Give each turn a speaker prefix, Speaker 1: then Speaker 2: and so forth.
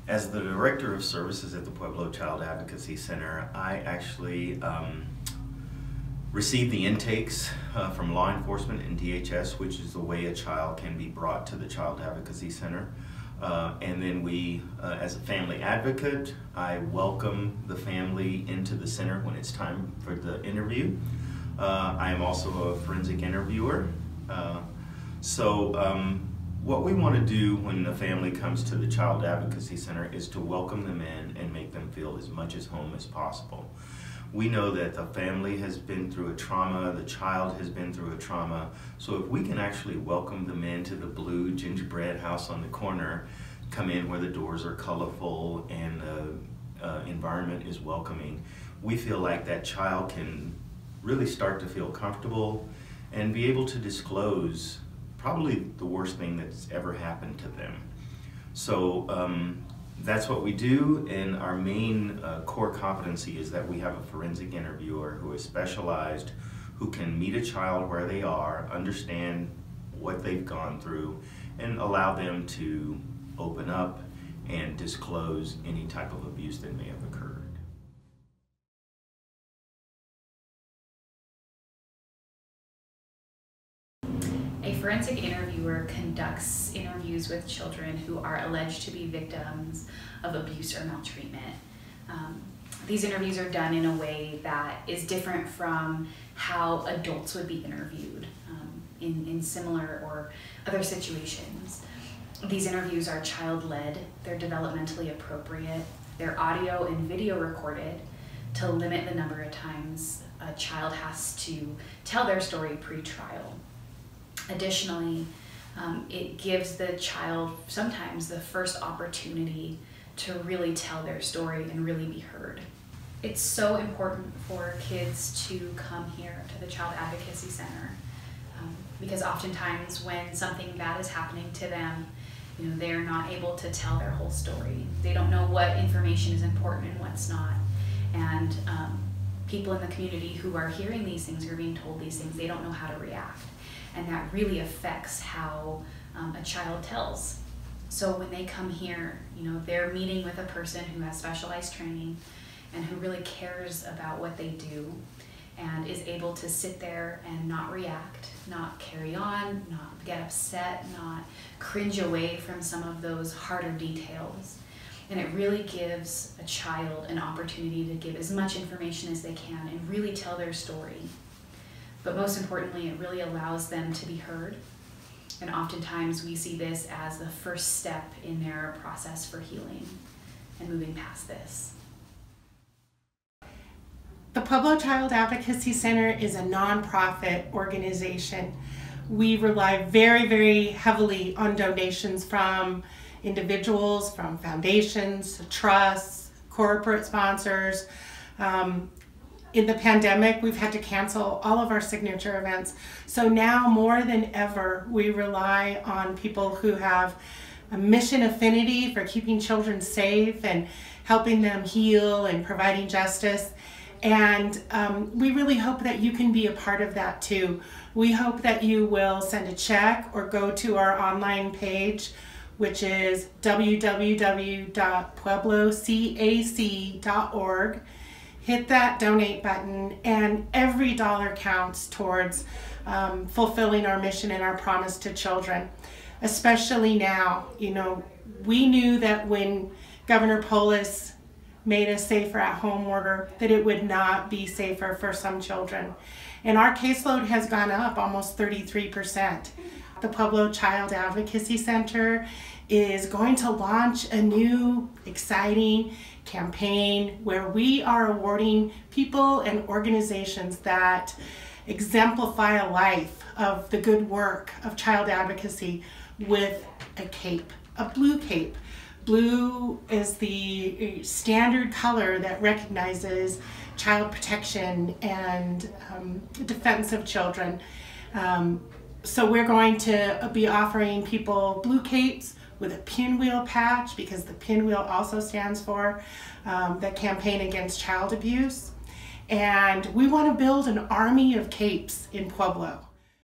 Speaker 1: As the Director of Services at the Pueblo Child Advocacy Center, I actually receive the intakes from law enforcement and DHS, which is the way a child can be brought to the Child Advocacy Center. And then we, as a family advocate, I welcome the family into the center when it's time for the interview. I am also a forensic interviewer. What we want to do when the family comes to the Child Advocacy Center is to welcome them in and make them feel as much as home as possible. We know that the family has been through a trauma, the child has been through a trauma, so if we can actually welcome them into the blue gingerbread house on the corner, come in where the doors are colorful and the environment is welcoming, we feel like that child can really start to feel comfortable and be able to disclose probably the worst thing that's ever happened to them. So that's what we do, and our main core competency is that we have a forensic interviewer who is specialized, who can meet a child where they are, understand what they've gone through, and allow them to open up and disclose any type of abuse that may have occurred.
Speaker 2: A forensic interviewer conducts interviews with children who are alleged to be victims of abuse or maltreatment. These interviews are done in a way that is different from how adults would be interviewed in similar or other situations. These interviews are child-led, they're developmentally appropriate, they're audio and video recorded to limit the number of times a child has to tell their story pre-trial. Additionally, it gives the child sometimes the first opportunity to really tell their story and really be heard. It's so important for kids to come here to the Child Advocacy Center because oftentimes when something bad is happening to them, they're not able to tell their whole story. They don't know what information is important and what's not. And people in the community who are hearing these things, who are being told these things, they don't know how to react. And that really affects how a child tells. So when they come here, they're meeting with a person who has specialized training and who really cares about what they do and is able to sit there and not react, not carry on, not get upset, not cringe away from some of those harder details. And it really gives a child an opportunity to give as much information as they can and really tell their story. But most importantly, it really allows them to be heard. And oftentimes we see this as the first step in their process for healing and moving past this.
Speaker 3: The Pueblo Child Advocacy Center is a nonprofit organization. We rely very, very heavily on donations from individuals, from foundations, trusts, corporate sponsors. In the pandemic, we've had to cancel all of our signature events. So now more than ever, we rely on people who have a mission affinity for keeping children safe and helping them heal and providing justice. And we really hope that you can be a part of that too. We hope that you will send a check or go to our online page, which is www.pueblocac.org. Hit that donate button, and every dollar counts towards fulfilling our mission and our promise to children. Especially now, we knew that when Governor Polis made a safer at home order, that it would not be safer for some children. And our caseload has gone up almost 33%. The Pueblo Child Advocacy Center is going to launch a new, exciting campaign where we are awarding people and organizations that exemplify a life of the good work of child advocacy with a cape, a blue cape. Blue is the standard color that recognizes child protection and defense of children. So we're going to be offering people blue capes with a pinwheel patch, because the pinwheel also stands for the campaign against child abuse. And we want to build an army of capes in Pueblo.